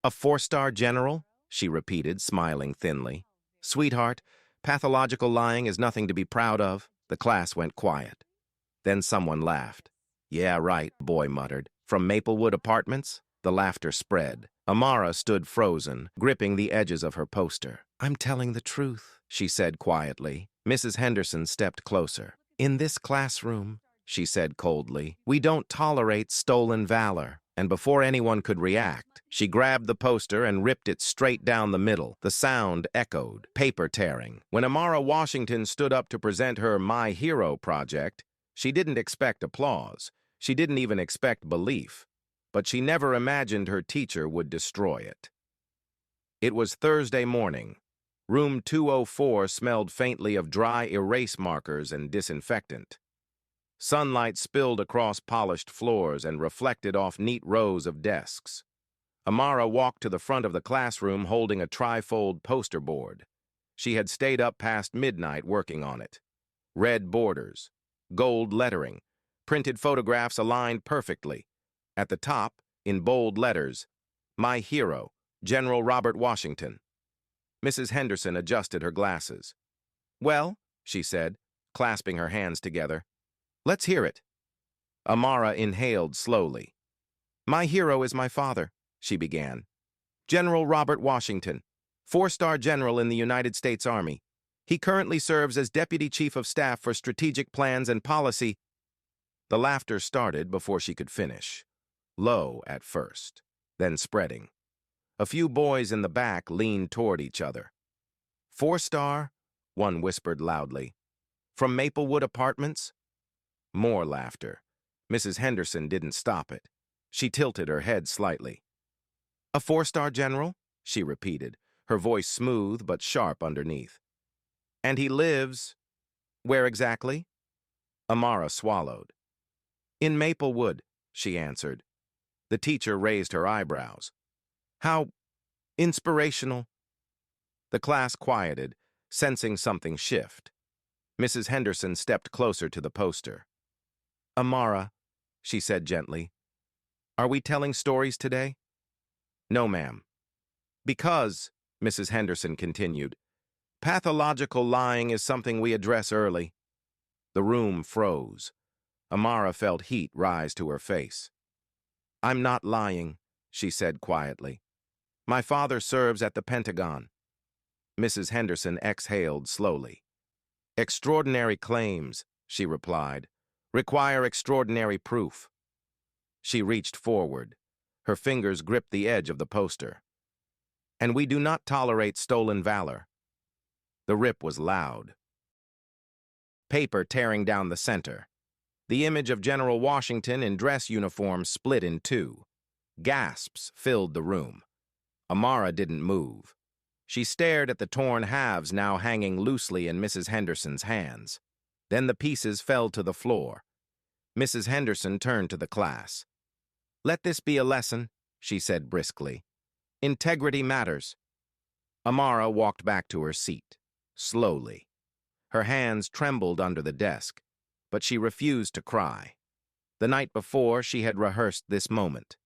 A four-star general? She repeated, smiling thinly. Sweetheart, pathological lying is nothing to be proud of. The class went quiet. Then someone laughed. Yeah, right, the boy muttered. From Maplewood Apartments? The laughter spread. Amara stood frozen, gripping the edges of her poster. I'm telling the truth, she said quietly. Mrs. Henderson stepped closer. In this classroom, she said coldly, we don't tolerate stolen valor. And before anyone could react, she grabbed the poster and ripped it straight down the middle. The sound echoed, paper tearing. When Amara Washington stood up to present her My Hero project, she didn't expect applause. She didn't even expect belief. But she never imagined her teacher would destroy it. It was Thursday morning. Room 204 smelled faintly of dry erase markers and disinfectant. Sunlight spilled across polished floors and reflected off neat rows of desks. Amara walked to the front of the classroom holding a trifold poster board. She had stayed up past midnight working on it. Red borders, gold lettering, printed photographs aligned perfectly. At the top, in bold letters, My Hero, General Robert Washington. Mrs. Henderson adjusted her glasses. Well, she said, clasping her hands together. Let's hear it. Amara inhaled slowly. My hero is my father, she began. General Robert Washington, four-star general in the United States Army. He currently serves as Deputy Chief of Staff for Strategic Plans and Policy. The laughter started before she could finish. Low at first, then spreading. A few boys in the back leaned toward each other. Four-star? One whispered loudly. From Maplewood Apartments? More laughter. Mrs. Henderson didn't stop it. She tilted her head slightly. A four-star general? She repeated, her voice smooth but sharp underneath. And he lives... Where exactly? Amara swallowed. In Maplewood, she answered. The teacher raised her eyebrows. How inspirational. The class quieted, sensing something shift. Mrs. Henderson stepped closer to the poster. Amara, she said gently, are we telling stories today? No, ma'am. Because, Mrs. Henderson continued, pathological lying is something we address early. The room froze. Amara felt heat rise to her face. I'm not lying, she said quietly. My father serves at the Pentagon. Mrs. Henderson exhaled slowly. Extraordinary claims, she replied, require extraordinary proof. She reached forward. Her fingers gripped the edge of the poster. And we do not tolerate stolen valor. The rip was loud. Paper tearing down the center. The image of General Washington in dress uniform split in two. Gasps filled the room. Amara didn't move. She stared at the torn halves now hanging loosely in Mrs. Henderson's hands. Then the pieces fell to the floor. Mrs. Henderson turned to the class. Let this be a lesson, she said briskly. Integrity matters. Amara walked back to her seat, slowly. Her hands trembled under the desk, but she refused to cry. The night before, she had rehearsed this moment.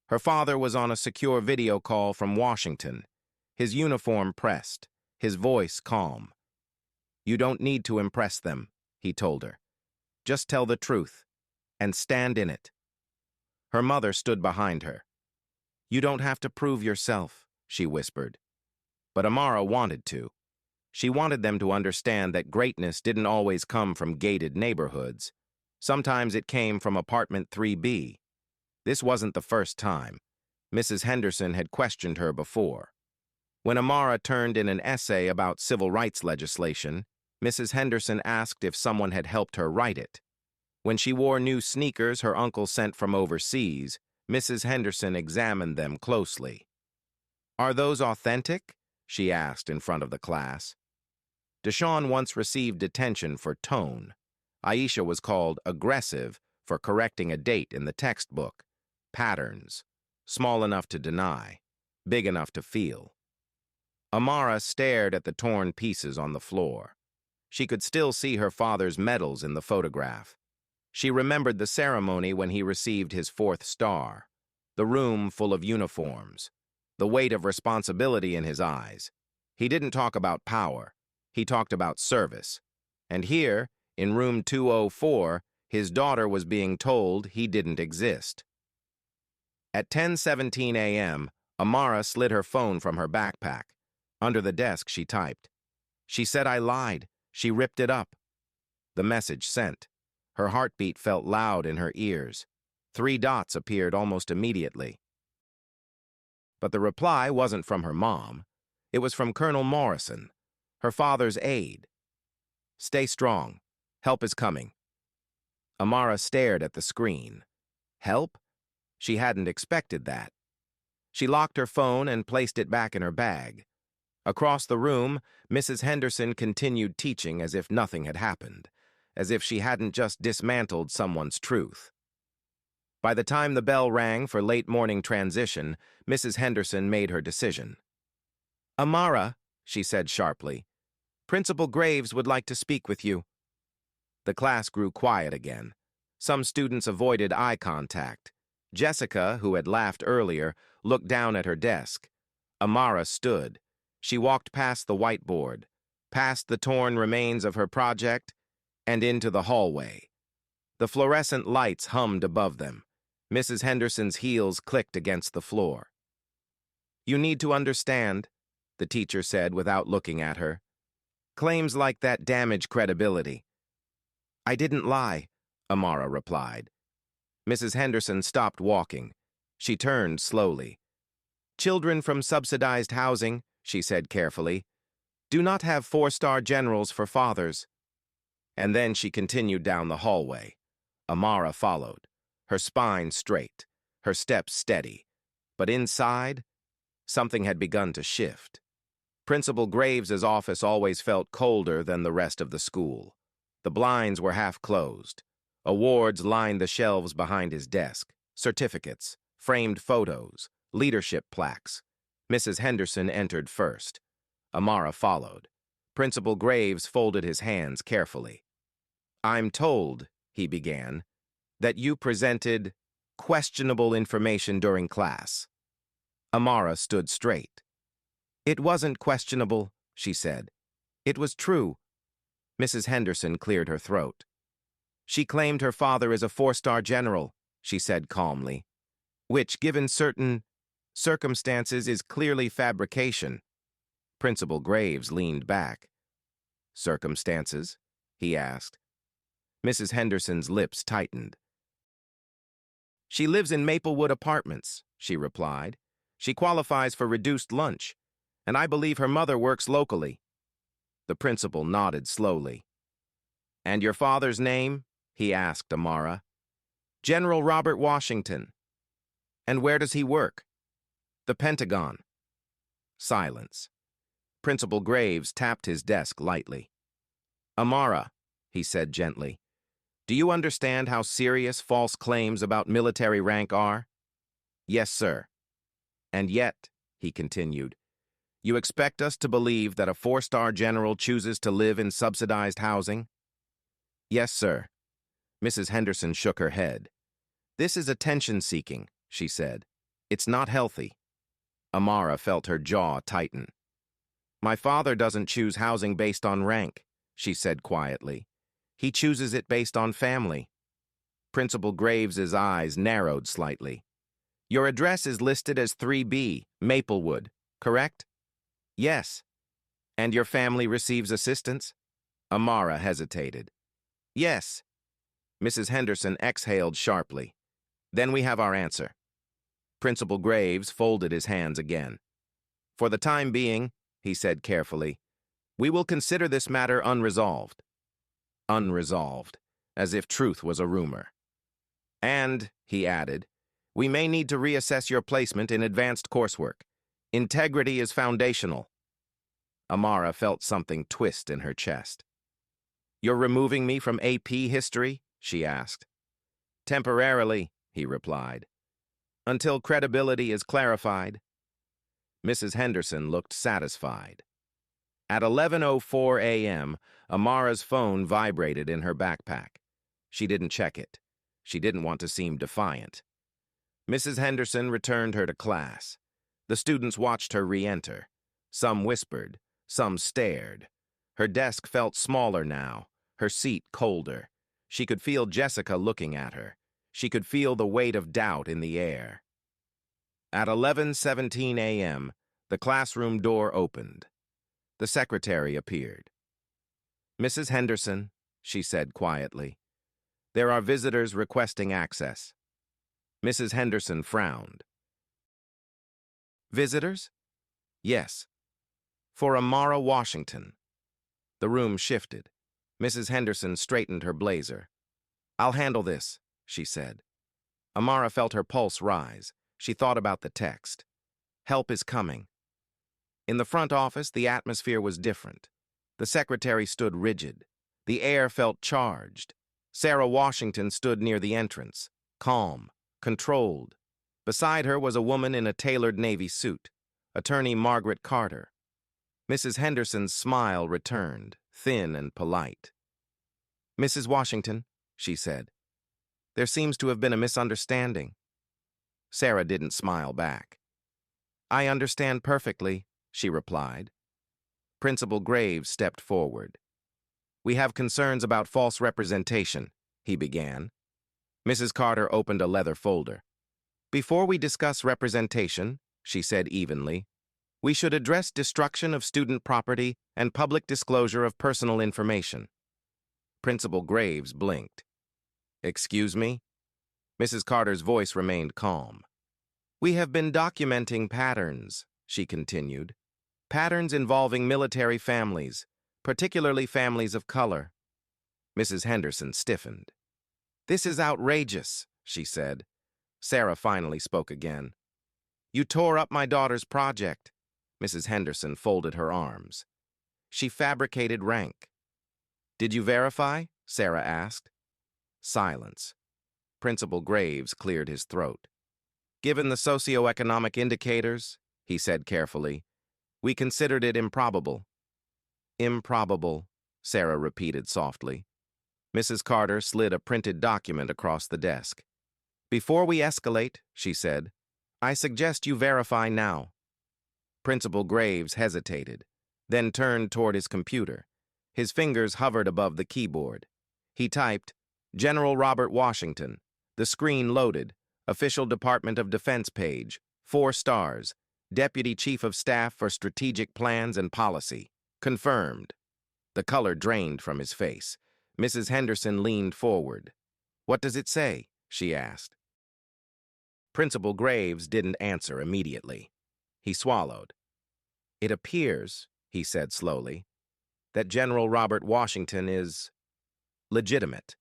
Her father was on a secure video call from Washington, his uniform pressed, his voice calm. You don't need to impress them, he told her. Just tell the truth, and stand in it. Her mother stood behind her. You don't have to prove yourself, she whispered. But Amara wanted to. She wanted them to understand that greatness didn't always come from gated neighborhoods. Sometimes it came from apartment 3B. This wasn't the first time. Mrs. Henderson had questioned her before. When Amara turned in an essay about civil rights legislation, Mrs. Henderson asked if someone had helped her write it. When she wore new sneakers her uncle sent from overseas, Mrs. Henderson examined them closely. Are those authentic? She asked in front of the class. Deshaun once received detention for tone. Aisha was called aggressive for correcting a date in the textbook. Patterns. Small enough to deny, big enough to feel. Amara stared at the torn pieces on the floor. She could still see her father's medals in the photograph. She remembered the ceremony when he received his 4th star, the room full of uniforms. the weight of responsibility in his eyes. He didn't talk about power. He talked about service. And here, in room 204, his daughter was being told he didn't exist. At 10:17 a.m., Amara slid her phone from her backpack. Under the desk, she typed. "She said I lied. She ripped it up." The message sent. Her heartbeat felt loud in her ears. 3 dots appeared almost immediately. But the reply wasn't from her mom. It was from Colonel Morrison, her father's aide. "Stay strong. Help is coming." Amara stared at the screen. Help? She hadn't expected that. She locked her phone and placed it back in her bag. Across the room, Mrs. Henderson continued teaching as if nothing had happened, as if she hadn't just dismantled someone's truth. By the time the bell rang for late morning transition, Mrs. Henderson made her decision. "Amara," she said sharply, "Principal Graves would like to speak with you." The class grew quiet again. Some students avoided eye contact. Jessica, who had laughed earlier, looked down at her desk. Amara stood. She walked past the whiteboard, past the torn remains of her project, and into the hallway. The fluorescent lights hummed above them. Mrs. Henderson's heels clicked against the floor. "You need to understand," the teacher said without looking at her. "Claims like that damage credibility." "I didn't lie," Amara replied. Mrs. Henderson stopped walking. She turned slowly. "Children from subsidized housing," she said carefully, "do not have 4-star generals for fathers." And then she continued down the hallway. Amara followed, her spine straight, her steps steady. But inside, something had begun to shift. Principal Graves's office always felt colder than the rest of the school. The blinds were half closed. Awards lined the shelves behind his desk. Certificates, framed photos, leadership plaques. Mrs. Henderson entered first. Amara followed. Principal Graves folded his hands carefully. "I'm told," he began, "that you presented questionable information during class." Amara stood straight. "It wasn't questionable," she said. "It was true." Mrs. Henderson cleared her throat. "She claimed her father is a 4-star general," she said calmly, "which, given certain circumstances, is clearly fabrication." Principal Graves leaned back. "Circumstances?" he asked. Mrs. Henderson's lips tightened. "She lives in Maplewood Apartments," she replied. "She qualifies for reduced lunch, and I believe her mother works locally." The principal nodded slowly. "And your father's name?" he asked Amara. "General Robert Washington." "And where does he work?" "The Pentagon." Silence. Principal Graves tapped his desk lightly. "Amara," he said gently, "do you understand how serious false claims about military rank are?" "Yes, sir." "And yet," he continued, "you expect us to believe that a 4-star general chooses to live in subsidized housing?" "Yes, sir." Mrs. Henderson shook her head. "This is attention-seeking," she said. "It's not healthy." Amara felt her jaw tighten. "My father doesn't choose housing based on rank," she said quietly. "He chooses it based on family." Principal Graves's eyes narrowed slightly. "Your address is listed as 3B, Maplewood, correct?" "Yes." "And your family receives assistance?" Amara hesitated. "Yes." Mrs. Henderson exhaled sharply. "Then we have our answer." Principal Graves folded his hands again. "For the time being," he said carefully, "we will consider this matter unresolved." Unresolved, as if truth was a rumor. "And," he added, "we may need to reassess your placement in advanced coursework. Integrity is foundational." Amara felt something twist in her chest. "You're removing me from AP history?" she asked. "Temporarily," he replied. "Until credibility is clarified." Mrs. Henderson looked satisfied. At 11:04 a.m., Amara's phone vibrated in her backpack. She didn't check it. She didn't want to seem defiant. Mrs. Henderson returned her to class. The students watched her re-enter. Some whispered, some stared. Her desk felt smaller now, her seat colder. She could feel Jessica looking at her. She could feel the weight of doubt in the air. At 11:17 a.m., the classroom door opened. The secretary appeared. "Mrs. Henderson," she said quietly, "there are visitors requesting access." Mrs. Henderson frowned. "Visitors?" "Yes. For Amara Washington." The room shifted. Mrs. Henderson straightened her blazer. "I'll handle this," she said. Amara felt her pulse rise. She thought about the text. "Help is coming." In the front office, the atmosphere was different. The secretary stood rigid. The air felt charged. Sarah Washington stood near the entrance, calm, controlled. Beside her was a woman in a tailored Navy suit, Attorney Margaret Carter. Mrs. Henderson's smile returned, thin and polite. "Mrs. Washington," she said, "there seems to have been a misunderstanding." Sarah didn't smile back. "I understand perfectly," she replied. Principal Graves stepped forward. "We have concerns about false representation," he began. Mrs. Carter opened a leather folder. "Before we discuss representation," she said evenly, "we should address destruction of student property and public disclosure of personal information." Principal Graves blinked. "Excuse me?" Mrs. Carter's voice remained calm. "We have been documenting patterns," she continued. "Patterns involving military families, particularly families of color." Mrs. Henderson stiffened. "This is outrageous," she said. Sarah finally spoke again. "You tore up my daughter's project." Mrs. Henderson folded her arms. "She fabricated rank." "Did you verify?" Sarah asked. Silence. Principal Graves cleared his throat. "Given the socioeconomic indicators," he said carefully, "we considered it improbable." "Improbable," Sarah repeated softly. Mrs. Carter slid a printed document across the desk. "Before we escalate," she said, "I suggest you verify now." Principal Graves hesitated, then turned toward his computer. His fingers hovered above the keyboard. He typed, "General Robert Washington." The screen loaded. Official Department of Defense page. 4 stars. Deputy Chief of Staff for Strategic Plans and Policy. Confirmed. The color drained from his face. Mrs. Henderson leaned forward. "What does it say?" she asked. Principal Graves didn't answer immediately. He swallowed. "It appears," he said slowly, "that General Robert Washington is legitimate."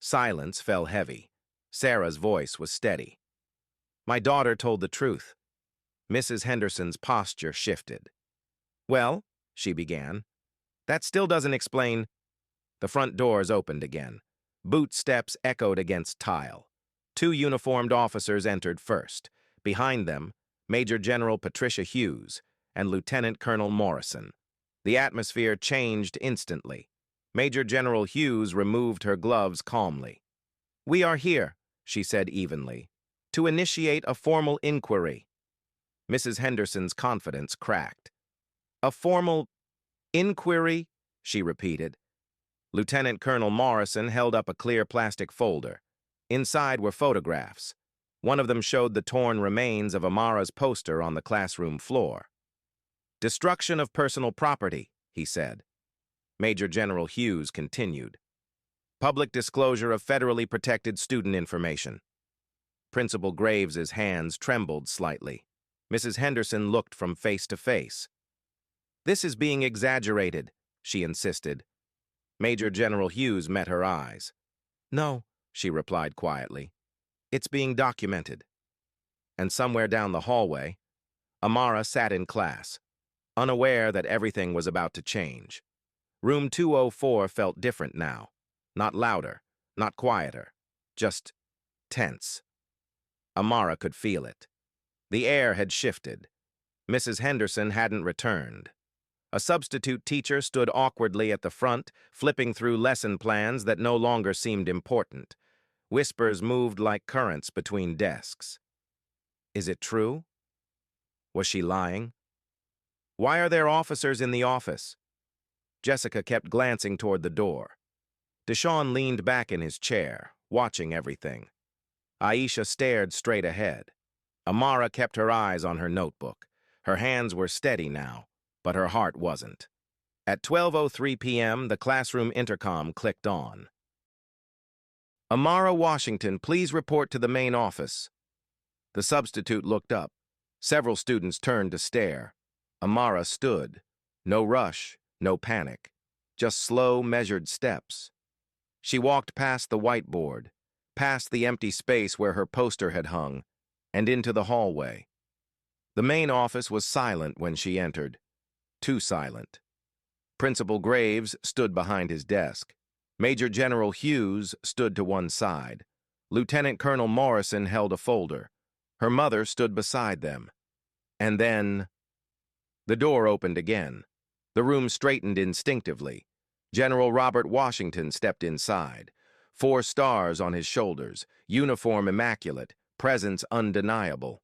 Silence fell heavy. Sarah's voice was steady. "My daughter told the truth." Mrs. Henderson's posture shifted. "Well," she began, "that still doesn't explain—" The front doors opened again. Boot steps echoed against tile. 2 uniformed officers entered first. Behind them, Major General Patricia Hughes and Lieutenant Colonel Morrison. The atmosphere changed instantly. Major General Hughes removed her gloves calmly. "We are here," she said evenly, "to initiate a formal inquiry." Mrs. Henderson's confidence cracked. "A formal inquiry?" she repeated. Lieutenant Colonel Morrison held up a clear plastic folder. Inside were photographs. One of them showed the torn remains of Amara's poster on the classroom floor. "Destruction of personal property," he said. Major General Hughes continued. "Public disclosure of federally protected student information." Principal Graves's hands trembled slightly. Mrs. Henderson looked from face to face. "This is being exaggerated," she insisted. Major General Hughes met her eyes. "No," she replied quietly. "It's being documented." And somewhere down the hallway, Amara sat in class, unaware that everything was about to change. Room 204 felt different now. Not louder, not quieter, just tense. Amara could feel it. The air had shifted. Mrs. Henderson hadn't returned. A substitute teacher stood awkwardly at the front, flipping through lesson plans that no longer seemed important. Whispers moved like currents between desks. "Is it true?" Was she lying? Why are there officers in the office? Jessica kept glancing toward the door. Deshaun leaned back in his chair, watching everything. Aisha stared straight ahead. Amara kept her eyes on her notebook. Her hands were steady now, but her heart wasn't. At 12:03 p.m., the classroom intercom clicked on. Amara Washington, please report to the main office. The substitute looked up. Several students turned to stare. Amara stood. No rush, no panic. Just slow, measured steps. She walked past the whiteboard, past the empty space where her poster had hung, and into the hallway. The main office was silent when she entered. Too silent. Principal Graves stood behind his desk. Major General Hughes stood to one side. Lieutenant Colonel Morrison held a folder. Her mother stood beside them. And then... The door opened again. The room straightened instinctively. General Robert Washington stepped inside. 4 stars on his shoulders, uniform immaculate, presence undeniable.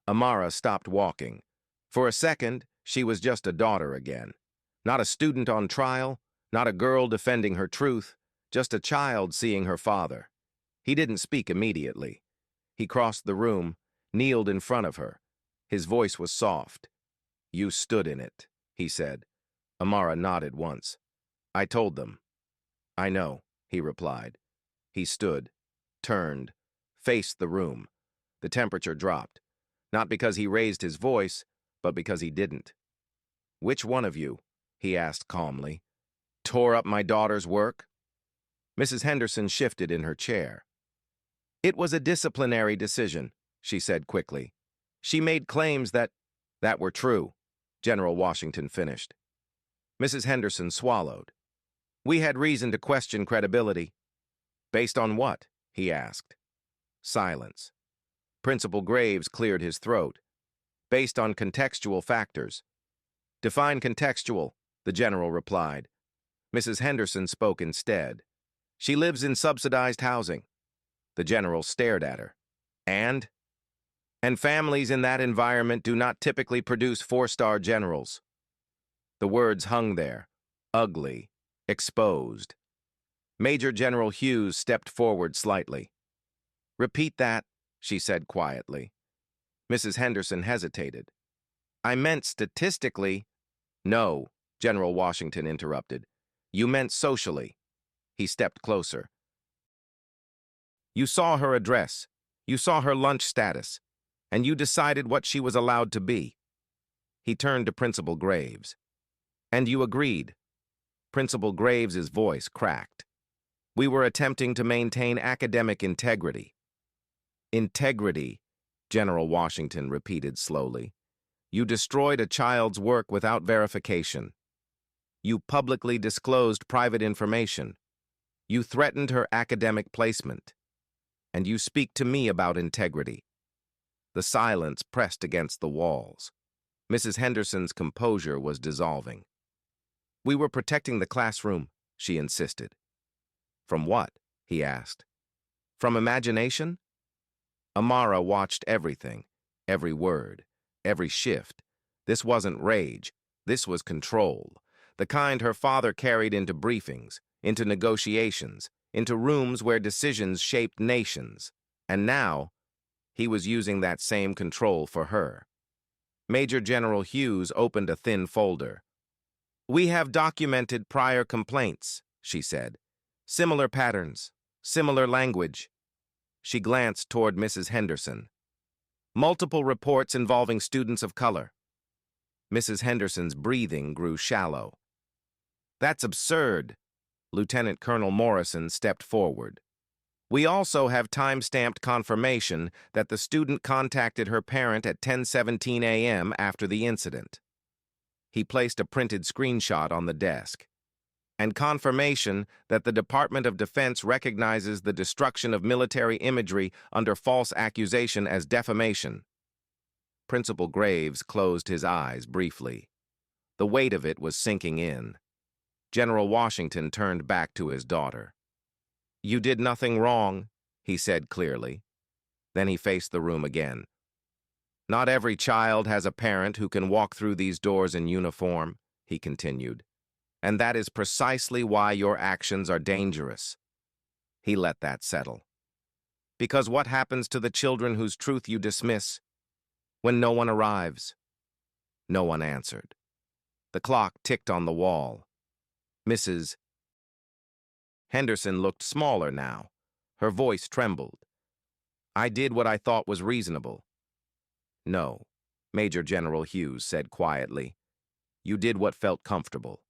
Amara stopped walking. For a second, she was just a daughter again. Not a student on trial, not a girl defending her truth, just a child seeing her father. He didn't speak immediately. He crossed the room, kneeled in front of her. His voice was soft. "You stood in it," he said. Amara nodded once. "I told them." "I know," he replied. He stood, turned, faced the room. The temperature dropped. Not because he raised his voice, but because he didn't. "Which one of you," he asked calmly, "tore up my daughter's work?" Mrs. Henderson shifted in her chair. "It was a disciplinary decision," she said quickly. "She made claims that were true," General Washington finished. Mrs. Henderson swallowed. "We had reason to question credibility." "Based on what?" he asked. Silence. Principal Graves cleared his throat. "Based on contextual factors." "Define contextual," the general replied. Mrs. Henderson spoke instead. "She lives in subsidized housing." The general stared at her. "And?" "And families in that environment do not typically produce 4-star generals." The words hung there, ugly, exposed. Major General Hughes stepped forward slightly. "Repeat that," she said quietly. Mrs. Henderson hesitated. "I meant statistically—" "No," General Washington interrupted. "You meant socially." He stepped closer. "You saw her address. You saw her lunch status. And you decided what she was allowed to be." He turned to Principal Graves. "And you agreed." Principal Graves's voice cracked. "We were attempting to maintain academic integrity." "Integrity," General Washington repeated slowly. "You destroyed a child's work without verification. You publicly disclosed private information. You threatened her academic placement. And you speak to me about integrity." The silence pressed against the walls. Mrs. Henderson's composure was dissolving. "We were protecting the classroom," she insisted. "From what?" he asked. "From imagination?" Amara watched everything, every word, every shift. This wasn't rage. This was control. The kind her father carried into briefings, into negotiations, into rooms where decisions shaped nations. And now, he was using that same control for her. Major General Hughes opened a thin folder. "We have documented prior complaints," she said. "Similar patterns, similar language." She glanced toward Mrs. Henderson. "Multiple reports involving students of color." Mrs. Henderson's breathing grew shallow. "That's absurd." Lieutenant Colonel Morrison stepped forward. "We also have time-stamped confirmation that the student contacted her parent at 10:17 a.m. after the incident." He placed a printed screenshot on the desk. "And confirmation that the Department of Defense recognizes the destruction of military imagery under false accusation as defamation." Principal Graves closed his eyes briefly. The weight of it was sinking in. General Washington turned back to his daughter. "You did nothing wrong," he said clearly. Then he faced the room again. Not every child has a parent who can walk through these doors in uniform, he continued. And that is precisely why your actions are dangerous. He let that settle. Because what happens to the children whose truth you dismiss when no one arrives? No one answered. The clock ticked on the wall. Mrs. Henderson looked smaller now. Her voice trembled. I did what I thought was reasonable. No, Major General Hughes said quietly. You did what felt comfortable.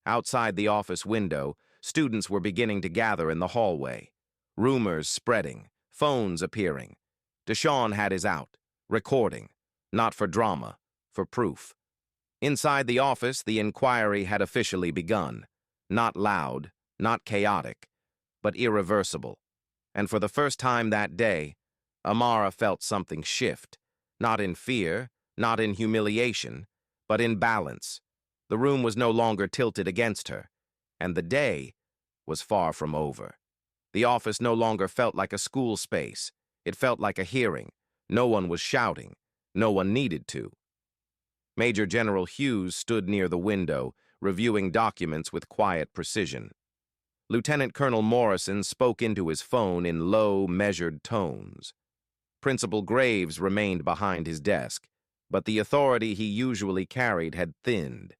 Outside the office window, students were beginning to gather in the hallway. Rumors spreading, phones appearing. Deshawn had his out, recording, not for drama, for proof. Inside the office, the inquiry had officially begun. Not loud, not chaotic, but irreversible. And for the first time that day, Amara felt something shift, not in fear, not in humiliation, but in balance. The room was no longer tilted against her, and the day was far from over. The office no longer felt like a school space. It felt like a hearing. No one was shouting. No one needed to. Major General Hughes stood near the window, reviewing documents with quiet precision. Lieutenant Colonel Morrison spoke into his phone in low, measured tones. Principal Graves remained behind his desk, but the authority he usually carried had thinned.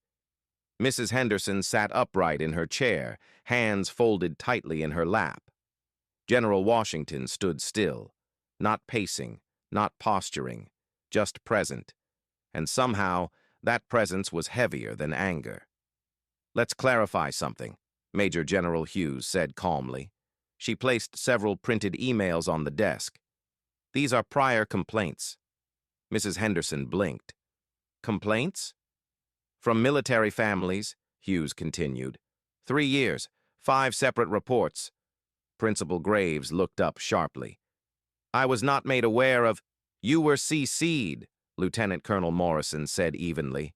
Mrs. Henderson sat upright in her chair, hands folded tightly in her lap. General Washington stood still, not pacing, not posturing, just present, and somehow that presence was heavier than anger. Let's clarify something, Major General Hughes said calmly. She placed several printed emails on the desk. These are prior complaints. Mrs. Henderson blinked. Complaints? From military families, Hughes continued. 3 years, 5 separate reports. Principal Graves looked up sharply. I was not made aware of— You were CC'd, Lieutenant Colonel Morrison said evenly.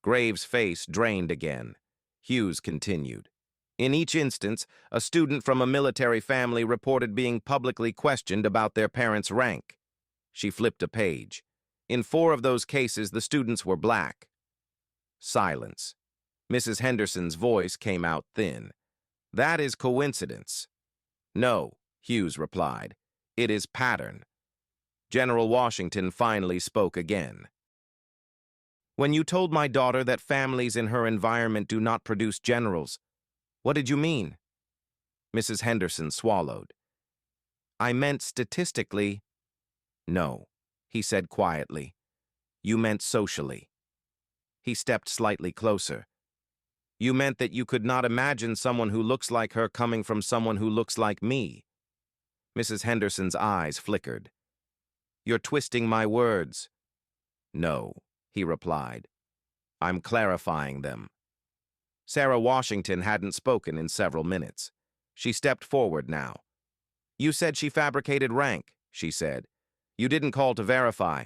Graves' face drained again. Hughes continued. In each instance, a student from a military family reported being publicly questioned about their parents' rank. She flipped a page. In 4 of those cases, the students were black. Silence. Mrs. Henderson's voice came out thin. That is coincidence. No, Hughes replied. It is pattern. General Washington finally spoke again. When you told my daughter that families in her environment do not produce generals, what did you mean? Mrs. Henderson swallowed. I meant statistically. No, he said quietly. You meant socially. He stepped slightly closer. You meant that you could not imagine someone who looks like her coming from someone who looks like me. Mrs. Henderson's eyes flickered. You're twisting my words. No, he replied. I'm clarifying them. Sarah Washington hadn't spoken in several minutes. She stepped forward now. You said she fabricated rank, she said. You didn't call to verify.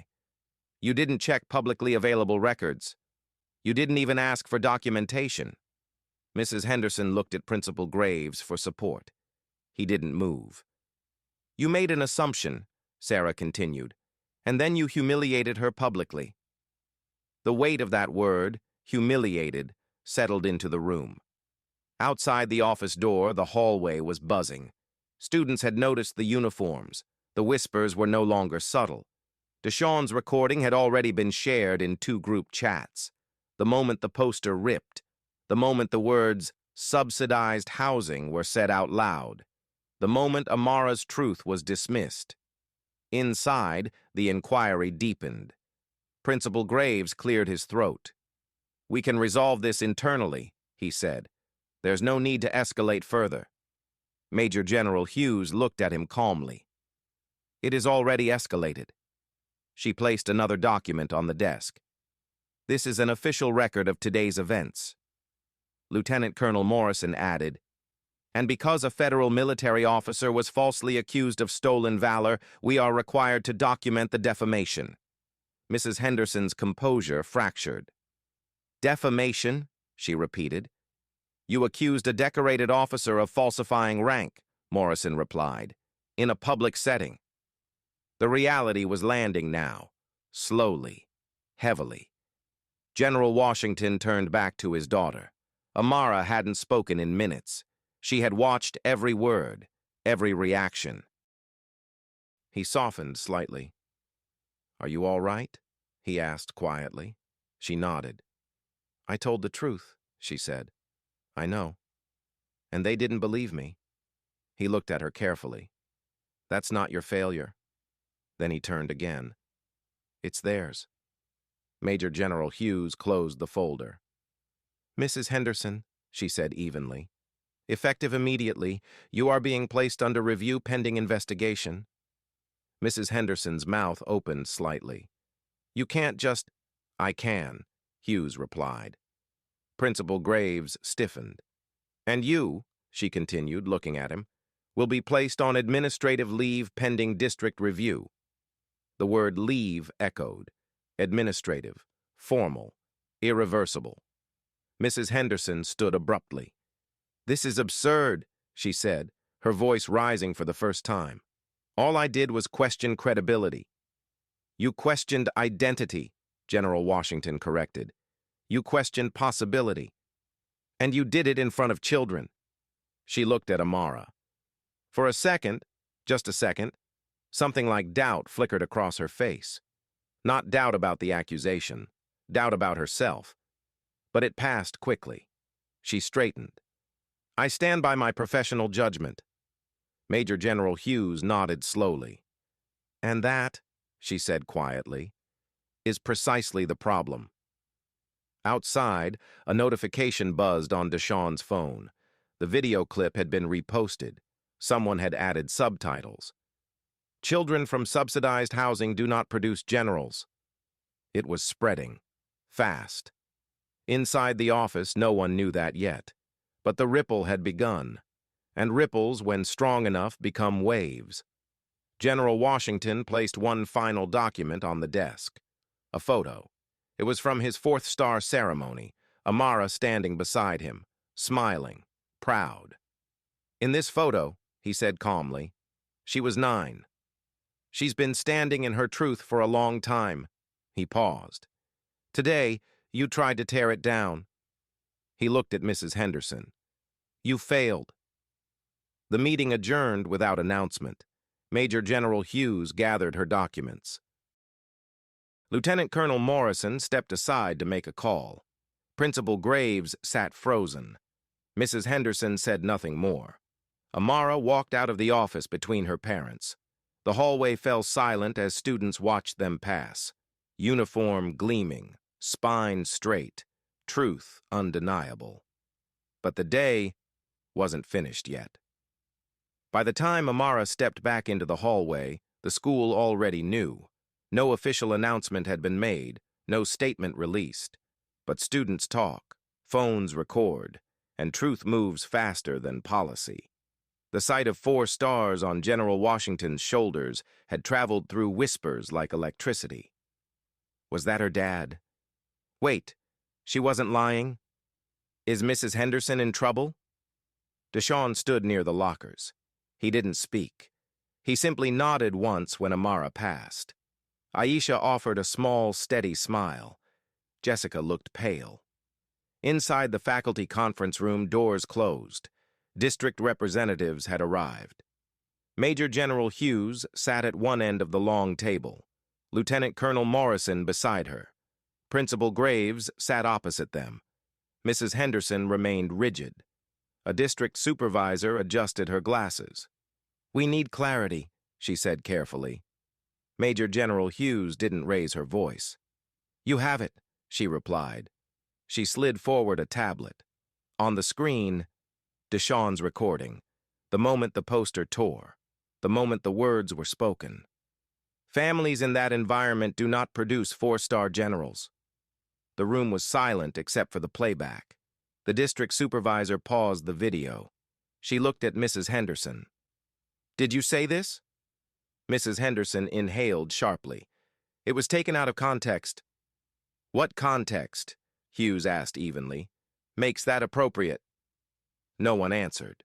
You didn't check publicly available records. You didn't even ask for documentation. Mrs. Henderson looked at Principal Graves for support. He didn't move. You made an assumption, Sarah continued, and then you humiliated her publicly. The weight of that word, humiliated, settled into the room. Outside the office door, the hallway was buzzing. Students had noticed the uniforms. The whispers were no longer subtle. Deshawn's recording had already been shared in 2 group chats. The moment the poster ripped, the moment the words subsidized housing were said out loud, the moment Amara's truth was dismissed. Inside, the inquiry deepened. Principal Graves cleared his throat. We can resolve this internally, he said. There's no need to escalate further. Major General Hughes looked at him calmly. It is already escalated. She placed another document on the desk. This is an official record of today's events. Lieutenant Colonel Morrison added, and because a federal military officer was falsely accused of stolen valor, we are required to document the defamation. Mrs. Henderson's composure fractured. Defamation, she repeated. You accused a decorated officer of falsifying rank, Morrison replied, in a public setting. The reality was landing now. slowly, heavily. General Washington turned back to his daughter. Amara hadn't spoken in minutes. She had watched every word, every reaction. He softened slightly. "Are you all right?" he asked quietly. She nodded. "I told the truth," she said. "I know. And they didn't believe me." He looked at her carefully. "That's not your failure." Then he turned again. "It's theirs." Major General Hughes closed the folder. "Mrs. Henderson," she said evenly, "effective immediately, you are being placed under review pending investigation." Mrs. Henderson's mouth opened slightly. "You can't just—" "I can," Hughes replied. Principal Graves stiffened. "And you," she continued, looking at him, "will be placed on administrative leave pending district review." The word leave echoed. Administrative, formal, irreversible. Mrs. Henderson stood abruptly. "This is absurd," she said, her voice rising for the first time. "All I did was question credibility." "You questioned identity," General Washington corrected. "You questioned possibility. And you did it in front of children." She looked at Amara. For a second, just a second, something like doubt flickered across her face. Not doubt about the accusation, doubt about herself. But it passed quickly. She straightened. "I stand by my professional judgment." Major General Hughes nodded slowly. "And that," she said quietly, "is precisely the problem." Outside, a notification buzzed on Deshawn's phone. The video clip had been reposted. Someone had added subtitles. "Children from subsidized housing do not produce generals." It was spreading. Fast. Inside the office, no one knew that yet. But the ripple had begun. And ripples, when strong enough, become waves. General Washington placed one final document on the desk. A photo. It was from his fourth-star ceremony, Amara standing beside him, smiling, proud. "In this photo," he said calmly, "she was 9. She's been standing in her truth for a long time." He paused. "Today, you tried to tear it down." He looked at Mrs. Henderson. "You failed." The meeting adjourned without announcement. Major General Hughes gathered her documents. Lieutenant Colonel Morrison stepped aside to make a call. Principal Graves sat frozen. Mrs. Henderson said nothing more. Amara walked out of the office between her parents. The hallway fell silent as students watched them pass. Uniform gleaming, spine straight, truth undeniable. But the day wasn't finished yet. By the time Amara stepped back into the hallway, the school already knew. No official announcement had been made, no statement released. But students talk, phones record, and truth moves faster than policy. The sight of 4 stars on General Washington's shoulders had traveled through whispers like electricity. Was that her dad? Wait, she wasn't lying? Is Mrs. Henderson in trouble? Deshawn stood near the lockers. He didn't speak. He simply nodded once when Amara passed. Aisha offered a small, steady smile. Jessica looked pale. Inside the faculty conference room, doors closed. District representatives had arrived. Major General Hughes sat at one end of the long table. Lieutenant Colonel Morrison beside her. Principal Graves sat opposite them. Mrs. Henderson remained rigid. A district supervisor adjusted her glasses. "We need clarity," she said carefully. Major General Hughes didn't raise her voice. "You have it," she replied. She slid forward a tablet. On the screen, Deshawn's recording. The moment the poster tore. The moment the words were spoken. "Families in that environment do not produce 4-star generals." The room was silent except for the playback. The district supervisor paused the video. She looked at Mrs. Henderson. "Did you say this?" Mrs. Henderson inhaled sharply. "It was taken out of context." "What context?" Hughes asked evenly. "Makes that appropriate?" No one answered.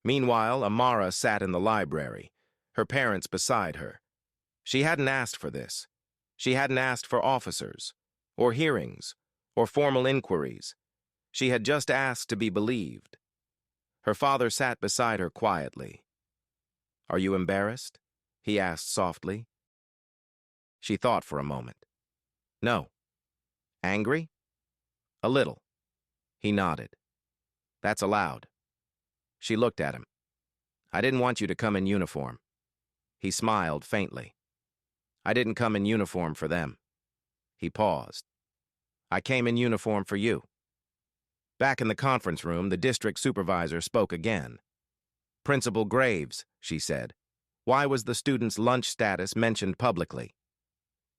Meanwhile, Amara sat in the library, her parents beside her. She hadn't asked for this. She hadn't asked for officers, or hearings, or formal inquiries. She had just asked to be believed. Her father sat beside her quietly. "Are you embarrassed?" he asked softly. She thought for a moment. "No." "Angry?" "A little." He nodded. "That's allowed." She looked at him. "I didn't want you to come in uniform." He smiled faintly. "I didn't come in uniform for them." He paused. "I came in uniform for you." Back in the conference room, the district supervisor spoke again. "Principal Graves," she said, "why was the student's lunch status mentioned publicly?"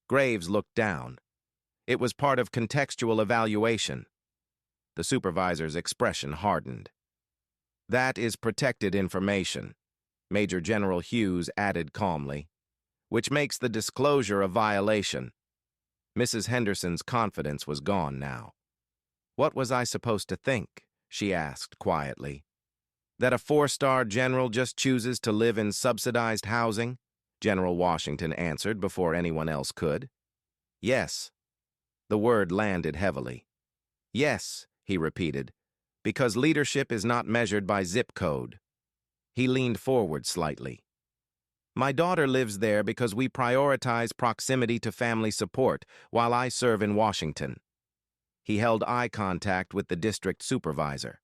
Graves looked down. "It was part of contextual evaluation." The supervisor's expression hardened. "That is protected information," Major General Hughes added calmly, "which makes the disclosure a violation." Mrs. Henderson's confidence was gone now. "What was I supposed to think?" she asked quietly. "That a four-star general just chooses to live in subsidized housing?" General Washington answered before anyone else could. "Yes." The word landed heavily. "Yes," he repeated, "because leadership is not measured by zip code." He leaned forward slightly. "My daughter lives there because we prioritize proximity to family support while I serve in Washington." He held eye contact with the district supervisor.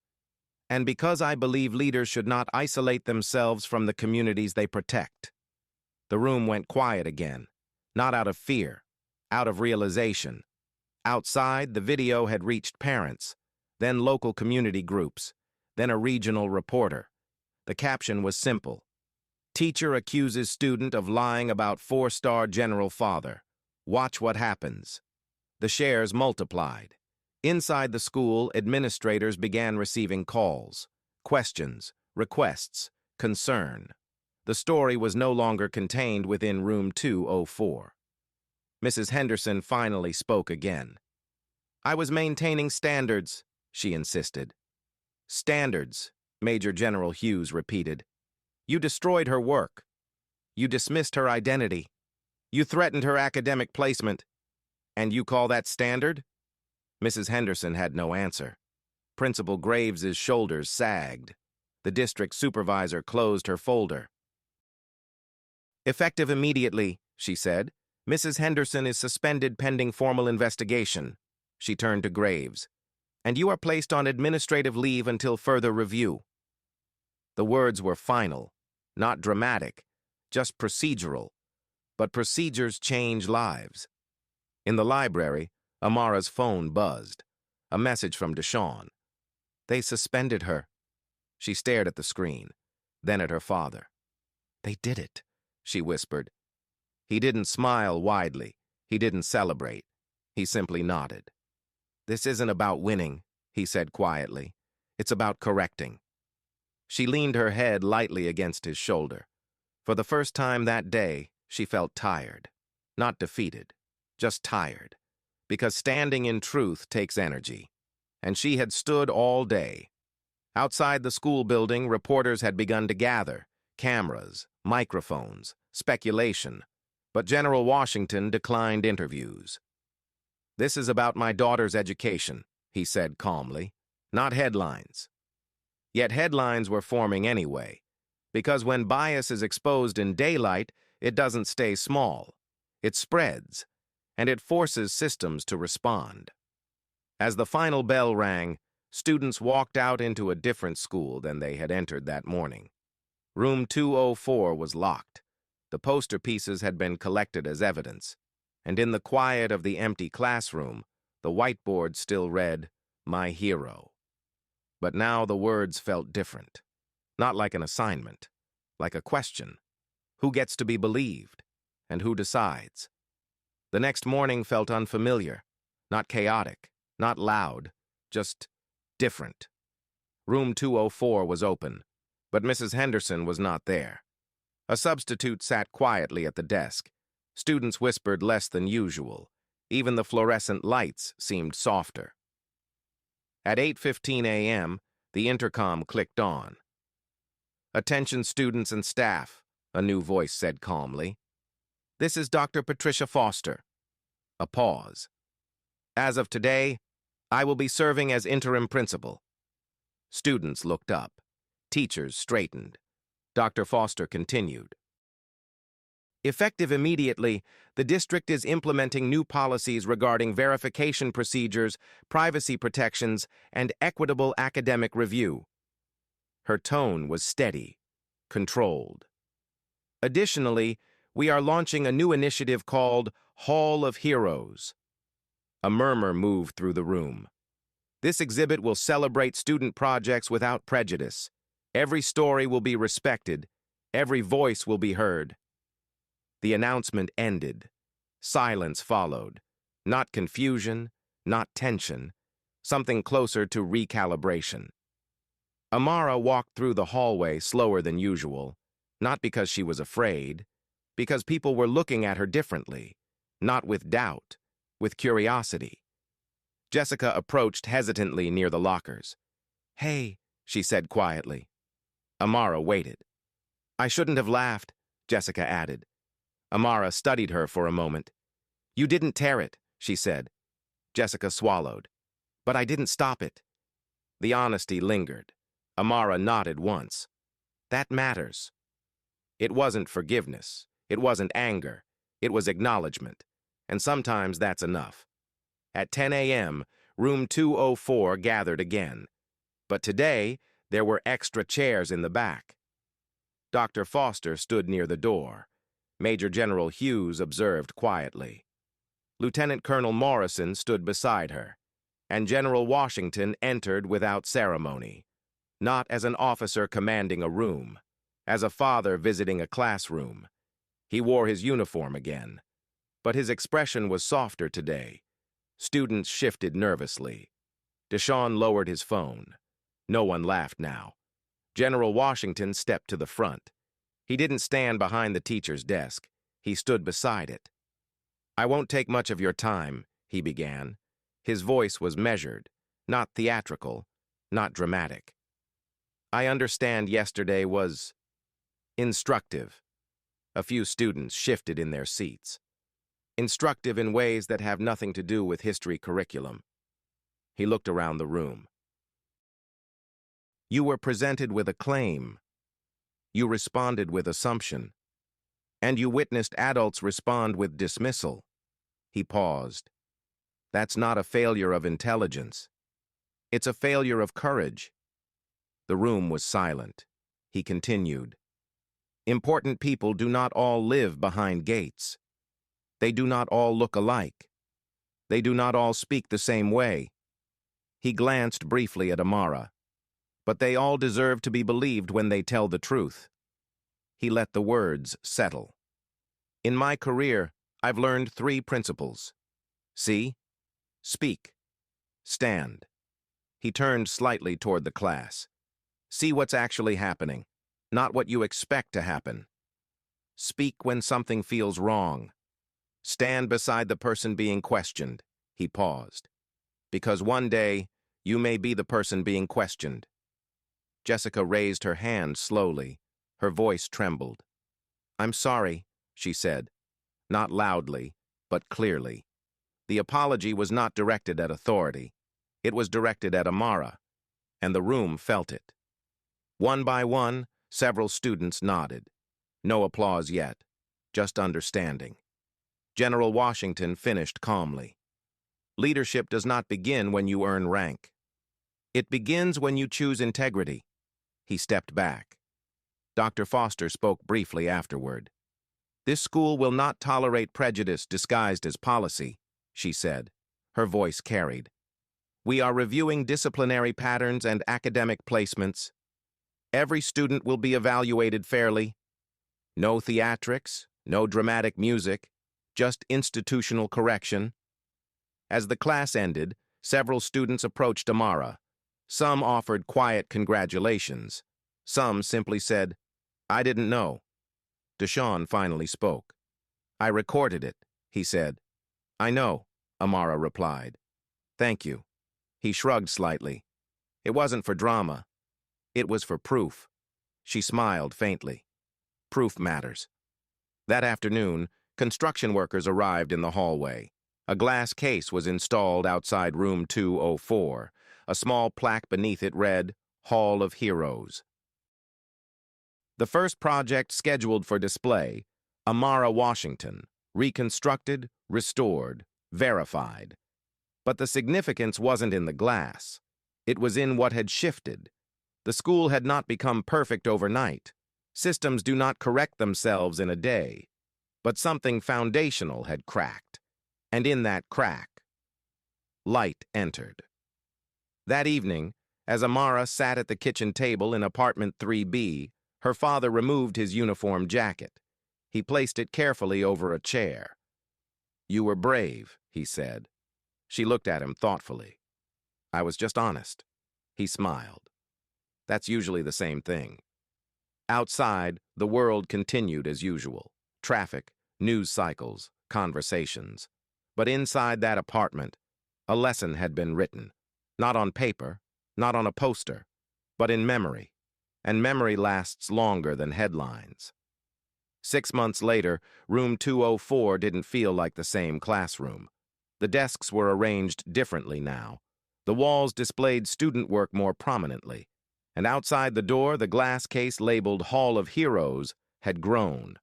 "And because I believe leaders should not isolate themselves from the communities they protect." The room went quiet again, not out of fear, out of realization. Outside, the video had reached parents, then local community groups, then a regional reporter. The caption was simple: "Teacher accuses student of lying about four-star general father. Watch what happens." The shares multiplied. Inside the school, administrators began receiving calls, questions, requests, concern. The story was no longer contained within room 204. Mrs. Henderson finally spoke again. "I was maintaining standards," she insisted. "Standards," Major General Hughes repeated. "You destroyed her work. You dismissed her identity. You threatened her academic placement. And you call that standard?" Mrs. Henderson had no answer. Principal Graves's shoulders sagged. The district supervisor closed her folder. "Effective immediately," she said. "Mrs. Henderson is suspended pending formal investigation." She turned to Graves. "And you are placed on administrative leave until further review." The words were final, not dramatic, just procedural. But procedures change lives. In the library, Amara's phone buzzed. A message from Deshawn. "They suspended her." She stared at the screen, then at her father. "They did it," she whispered. He didn't smile widely. He didn't celebrate. He simply nodded. "This isn't about winning," he said quietly. "It's about correcting." She leaned her head lightly against his shoulder. For the first time that day, she felt tired. Not defeated, just tired. Because standing in truth takes energy. And she had stood all day. Outside the school building, reporters had begun to gather. Cameras, microphones, speculation. But General Washington declined interviews. "This is about my daughter's education," he said calmly, "not headlines." Yet headlines were forming anyway. Because when bias is exposed in daylight, it doesn't stay small. It spreads, and it forces systems to respond. As the final bell rang, students walked out into a different school than they had entered that morning. Room 204 was locked. The poster pieces had been collected as evidence, and in the quiet of the empty classroom, the whiteboard still read, "My hero." But now the words felt different. Not like an assignment, like a question. Who gets to be believed? And who decides? The next morning felt unfamiliar, not chaotic, not loud, just different. Room 204 was open, but Mrs. Henderson was not there. A substitute sat quietly at the desk. Students whispered less than usual. Even the fluorescent lights seemed softer. At 8:15 a.m., the intercom clicked on. "Attention students and staff," a new voice said calmly. "This is Dr. Patricia Foster." A pause. As of today, I will be serving as interim principal. Students looked up. Teachers straightened. Dr. Foster continued. Effective immediately, the district is implementing new policies regarding verification procedures, privacy protections, and equitable academic review. Her tone was steady, controlled. Additionally, we are launching a new initiative called Hall of Heroes. A murmur moved through the room. This exhibit will celebrate student projects without prejudice. Every story will be respected. Every voice will be heard. The announcement ended. Silence followed. Not confusion, not tension, something closer to recalibration. Amara walked through the hallway slower than usual, not because she was afraid, because people were looking at her differently, not with doubt, with curiosity. Jessica approached hesitantly near the lockers. "Hey," she said quietly. Amara waited. "I shouldn't have laughed," Jessica added. Amara studied her for a moment. "You didn't tear it," she said. Jessica swallowed. "But I didn't stop it." The honesty lingered. Amara nodded once. "That matters." It wasn't forgiveness. It wasn't anger. It was acknowledgement. And sometimes that's enough. At 10 a.m., room 204 gathered again. But today, there were extra chairs in the back. Dr. Foster stood near the door. Major General Hughes observed quietly. Lieutenant Colonel Morrison stood beside her, and General Washington entered without ceremony, not as an officer commanding a room, as a father visiting a classroom. He wore his uniform again, but his expression was softer today. Students shifted nervously. Deshaun lowered his phone. No one laughed now. General Washington stepped to the front. He didn't stand behind the teacher's desk. He stood beside it. "I won't take much of your time," he began. His voice was measured, not theatrical, not dramatic. "I understand yesterday was instructive." A few students shifted in their seats. Instructive in ways that have nothing to do with history curriculum. He looked around the room. "You were presented with a claim. You responded with assumption. And you witnessed adults respond with dismissal." He paused. "That's not a failure of intelligence. It's a failure of courage." The room was silent. He continued. "Important people do not all live behind gates. They do not all look alike. They do not all speak the same way." He glanced briefly at Amara. "But they all deserve to be believed when they tell the truth." He let the words settle. "In my career, I've learned 3 principles. See? Speak. Stand." He turned slightly toward the class. "See what's actually happening, not what you expect to happen. Speak when something feels wrong. Stand beside the person being questioned." He paused. "Because one day, you may be the person being questioned." Jessica raised her hand slowly. Her voice trembled. "I'm sorry," she said. Not loudly, but clearly. The apology was not directed at authority. It was directed at Amara, and the room felt it. One by one, several students nodded. No applause yet, just understanding. General Washington finished calmly. "Leadership does not begin when you earn rank. It begins when you choose integrity." He stepped back. Dr. Foster spoke briefly afterward. "This school will not tolerate prejudice disguised as policy," she said. Her voice carried. "We are reviewing disciplinary patterns and academic placements. Every student will be evaluated fairly. No theatrics, no dramatic music, just institutional correction." As the class ended, several students approached Amara. Some offered quiet congratulations. Some simply said, "I didn't know." Deshaun finally spoke. "I recorded it," he said. "I know," Amara replied. "Thank you." He shrugged slightly. "It wasn't for drama. It was for proof." She smiled faintly. Proof matters. That afternoon, construction workers arrived in the hallway. A glass case was installed outside room 204. A small plaque beneath it read, Hall of Heroes. The first project scheduled for display, Amara, Washington, reconstructed, restored, verified. But the significance wasn't in the glass. It was in what had shifted. The school had not become perfect overnight. Systems do not correct themselves in a day. But something foundational had cracked. And in that crack, light entered. That evening, as Amara sat at the kitchen table in apartment 3B, her father removed his uniform jacket. He placed it carefully over a chair. "You were brave," he said. She looked at him thoughtfully. "I was just honest." He smiled. That's usually the same thing. Outside, the world continued as usual. Traffic, news cycles, conversations. But inside that apartment, a lesson had been written. Not on paper, not on a poster, but in memory. And memory lasts longer than headlines. 6 months later, room 204 didn't feel like the same classroom. The desks were arranged differently now. The walls displayed student work more prominently. And outside the door, the glass case labeled Hall of Heroes had grown.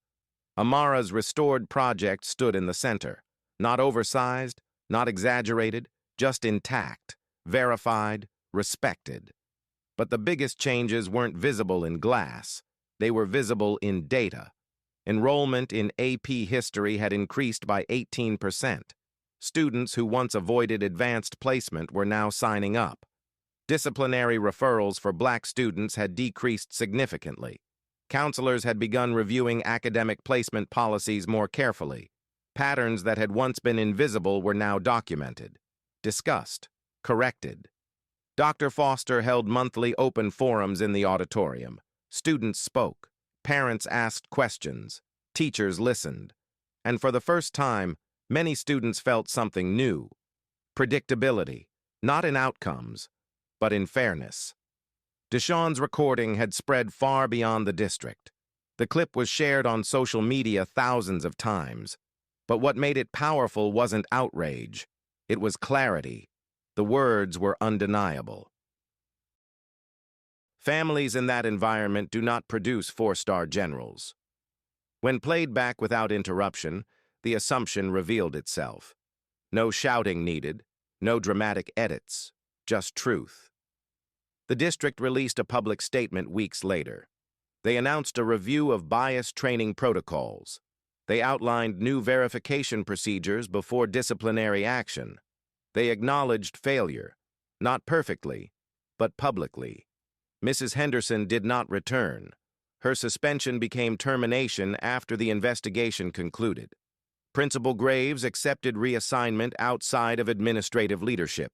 Amara's restored project stood in the center. Not oversized, not exaggerated, just intact, verified, respected. But the biggest changes weren't visible in glass. They were visible in data. Enrollment in AP history had increased by 18%. Students who once avoided advanced placement were now signing up. Disciplinary referrals for Black students had decreased significantly. Counselors had begun reviewing academic placement policies more carefully. Patterns that had once been invisible were now documented, discussed, corrected. Dr. Foster held monthly open forums in the auditorium. Students spoke, parents asked questions, teachers listened. And for the first time, many students felt something new. Predictability, not in outcomes, but in fairness. Deshawn's recording had spread far beyond the district. The clip was shared on social media thousands of times. But what made it powerful wasn't outrage. It was clarity. The words were undeniable. Families in that environment do not produce four-star generals. When played back without interruption, the assumption revealed itself. No shouting needed, no dramatic edits, just truth. The district released a public statement weeks later. They announced a review of bias training protocols. They outlined new verification procedures before disciplinary action. They acknowledged failure, not perfectly, but publicly. Mrs. Henderson did not return. Her suspension became termination after the investigation concluded. Principal Graves accepted reassignment outside of administrative leadership.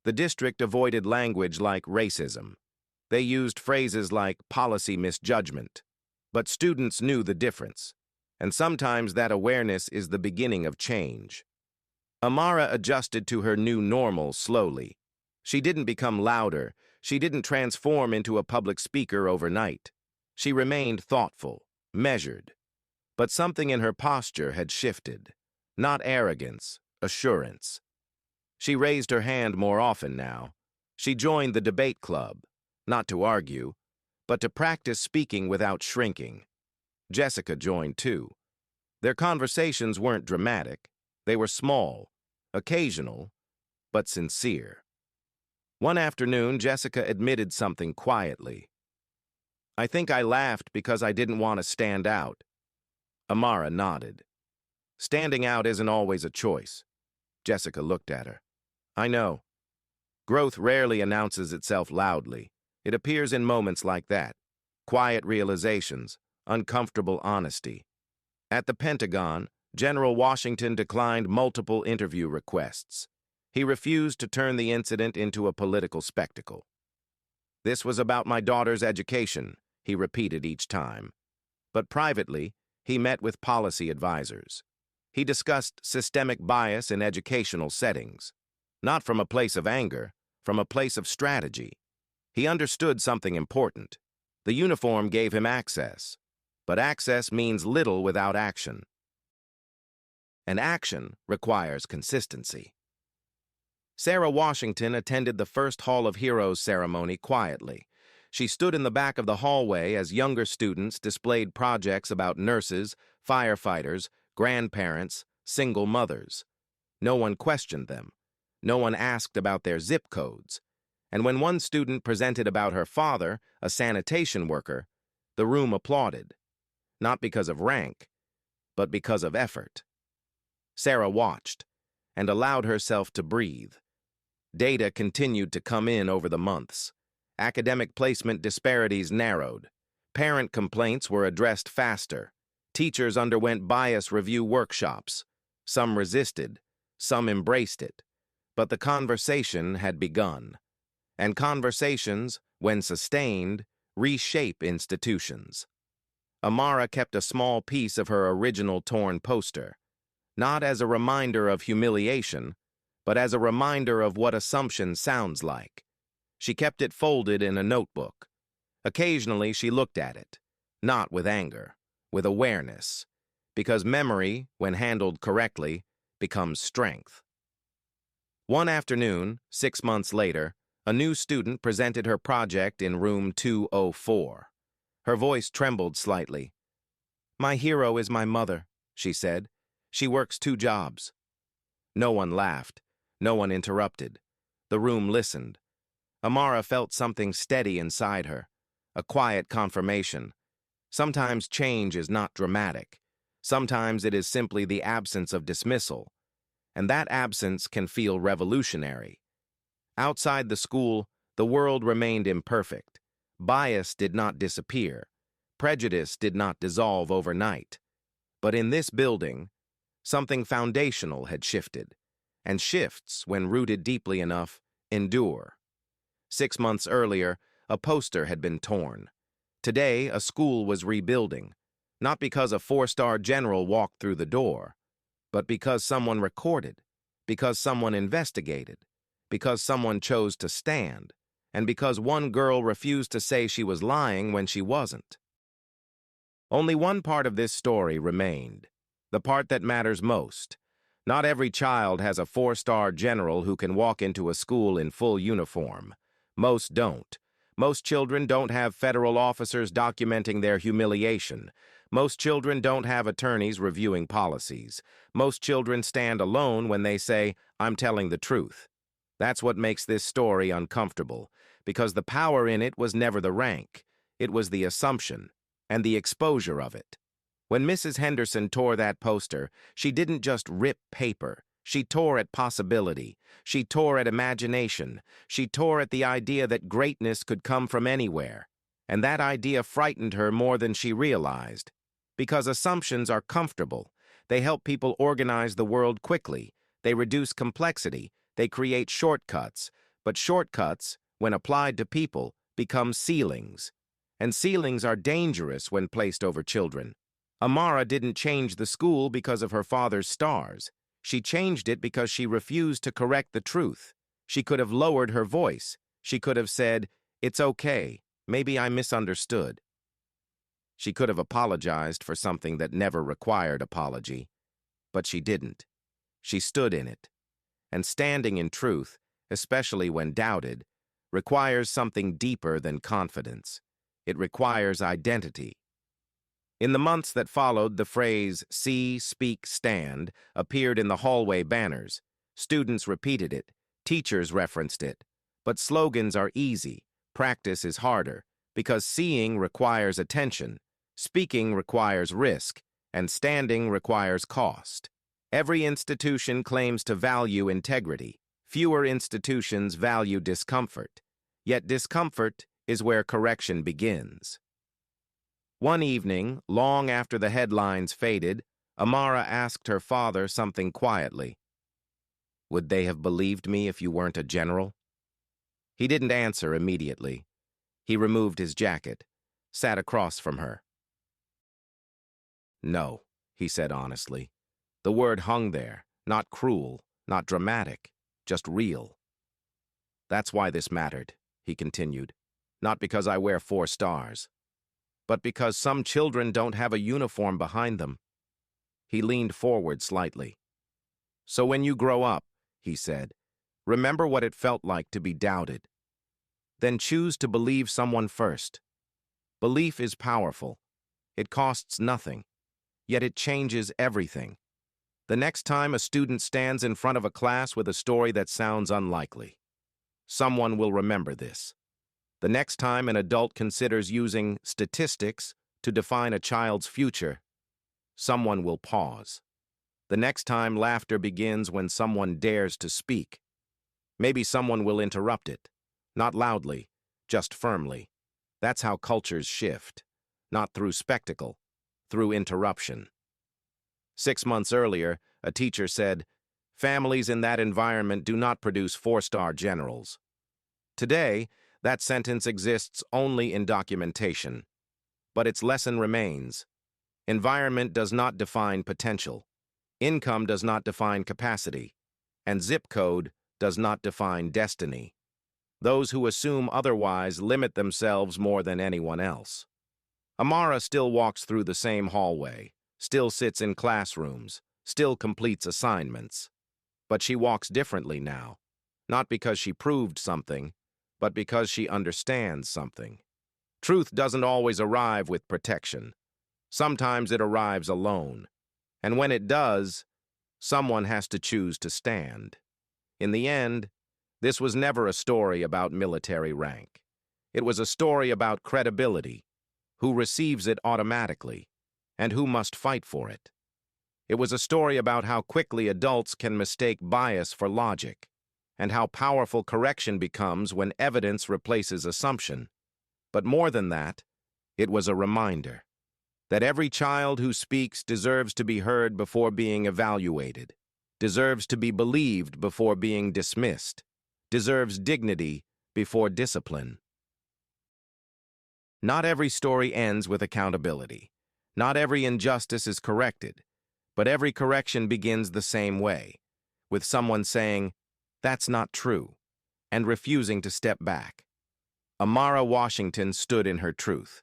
The district avoided language like racism. They used phrases like policy misjudgment. But students knew the difference. And sometimes that awareness is the beginning of change. Amara adjusted to her new normal slowly. She didn't become louder. She didn't transform into a public speaker overnight. She remained thoughtful, measured. But something in her posture had shifted. Not arrogance, assurance. She raised her hand more often now. She joined the debate club, not to argue, but to practice speaking without shrinking. Jessica joined too. Their conversations weren't dramatic. They were small, occasional, but sincere. One afternoon, Jessica admitted something quietly. "I think I laughed because I didn't want to stand out." Amara nodded. "Standing out isn't always a choice." Jessica looked at her. "I know. Growth rarely announces itself loudly. It appears in moments like that. Quiet realizations, uncomfortable honesty. At the Pentagon, General Washington declined multiple interview requests. He refused to turn the incident into a political spectacle. "This was about my daughter's education," he repeated each time. But privately, he met with policy advisors. He discussed systemic bias in educational settings. Not from a place of anger, from a place of strategy. He understood something important. The uniform gave him access. But access means little without action. and action requires consistency. Sarah Washington attended the first Hall of Heroes ceremony quietly. She stood in the back of the hallway as younger students displayed projects about nurses, firefighters, grandparents, single mothers. No one questioned them. No one asked about their zip codes. And when one student presented about her father, a sanitation worker, the room applauded, not because of rank, but because of effort. Sarah watched and allowed herself to breathe. Data continued to come in over the months. Academic placement disparities narrowed. Parent complaints were addressed faster. Teachers underwent bias review workshops. Some resisted, some embraced it. But the conversation had begun. And conversations, when sustained, reshape institutions. Amara kept a small piece of her original torn poster, not as a reminder of humiliation, but as a reminder of what assumption sounds like. She kept it folded in a notebook. Occasionally she looked at it, not with anger, with awareness, because memory, when handled correctly, becomes strength. One afternoon, 6 months later, a new student presented her project in room 204. Her voice trembled slightly. "My hero is my mother," she said. "She works 2 jobs." No one laughed. No one interrupted. The room listened. Amara felt something steady inside her, a quiet confirmation. Sometimes change is not dramatic. Sometimes it is simply the absence of dismissal. And that absence can feel revolutionary. Outside the school, the world remained imperfect. Bias did not disappear. Prejudice did not dissolve overnight. But in this building, something foundational had shifted. And shifts, when rooted deeply enough, endure. 6 months earlier, a poster had been torn. Today, a school was rebuilding, not because a 4-star general walked through the door, but because someone recorded, because someone investigated, because someone chose to stand, and because one girl refused to say she was lying when she wasn't. Only one part of this story remained, the part that matters most. Not every child has a 4-star general who can walk into a school in full uniform. Most don't. Most children don't have federal officers documenting their humiliation. Most children don't have attorneys reviewing policies. Most children stand alone when they say, "I'm telling the truth." That's what makes this story uncomfortable, because the power in it was never the rank. It was the assumption and the exposure of it. When Mrs. Henderson tore that poster, she didn't just rip paper. She tore at possibility. She tore at imagination. She tore at the idea that greatness could come from anywhere. And that idea frightened her more than she realized. Because assumptions are comfortable. They help people organize the world quickly. They reduce complexity. They create shortcuts. But shortcuts, when applied to people, become ceilings. And ceilings are dangerous when placed over children. Amara didn't change the school because of her father's stars. She changed it because she refused to correct the truth. She could have lowered her voice. She could have said, "It's okay. Maybe I misunderstood." She could have apologized for something that never required apology. But she didn't. She stood in it. And standing in truth, especially when doubted, requires something deeper than confidence. It requires identity. In the months that followed, the phrase "see, speak, stand" appeared in the hallway banners. Students repeated it. Teachers referenced it. But slogans are easy. Practice is harder, because seeing requires attention, speaking requires risk, and standing requires cost. Every institution claims to value integrity. Fewer institutions value discomfort. Yet discomfort is where correction begins. One evening, long after the headlines faded, Amara asked her father something quietly. "Would they have believed me if you weren't a general?" He didn't answer immediately. He removed his jacket, sat across from her. "No," he said honestly. The word hung there, not cruel, not dramatic, just real. "That's why this mattered," he continued. "Not because I wear 4 stars. But because some children don't have a uniform behind them." He leaned forward slightly. So when you grow up, he said, remember what it felt like to be doubted. Then choose to believe someone first. Belief is powerful. It costs nothing, yet it changes everything. The next time a student stands in front of a class with a story that sounds unlikely, someone will remember this. The next time an adult considers using statistics to define a child's future, someone will pause. The next time laughter begins when someone dares to speak, maybe someone will interrupt it, not loudly, just firmly. That's how cultures shift, not through spectacle, through interruption. 6 months earlier, a teacher said, families in that environment do not produce 4-star generals. Today, that sentence exists only in documentation. But its lesson remains. Environment does not define potential. Income does not define capacity. And zip code does not define destiny. Those who assume otherwise limit themselves more than anyone else. Amara still walks through the same hallway, still sits in classrooms, still completes assignments. But she walks differently now, not because she proved something, but because she understands something. Truth doesn't always arrive with protection. Sometimes it arrives alone. And when it does, someone has to choose to stand. In the end, this was never a story about military rank. It was a story about credibility, who receives it automatically, and who must fight for it. It was a story about how quickly adults can mistake bias for logic, and how powerful correction becomes when evidence replaces assumption. But more than that, it was a reminder that every child who speaks deserves to be heard before being evaluated, deserves to be believed before being dismissed, deserves dignity before discipline. Not every story ends with accountability. Not every injustice is corrected, but every correction begins the same way, with someone saying, "That's not true," and refusing to step back. Amara Washington stood in her truth.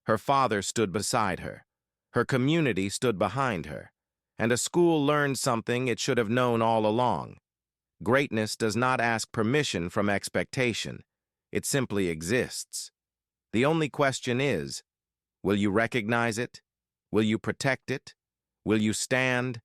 Her father stood beside her. Her community stood behind her. And a school learned something it should have known all along. Greatness does not ask permission from expectation. It simply exists. The only question is, will you recognize it? Will you protect it? Will you stand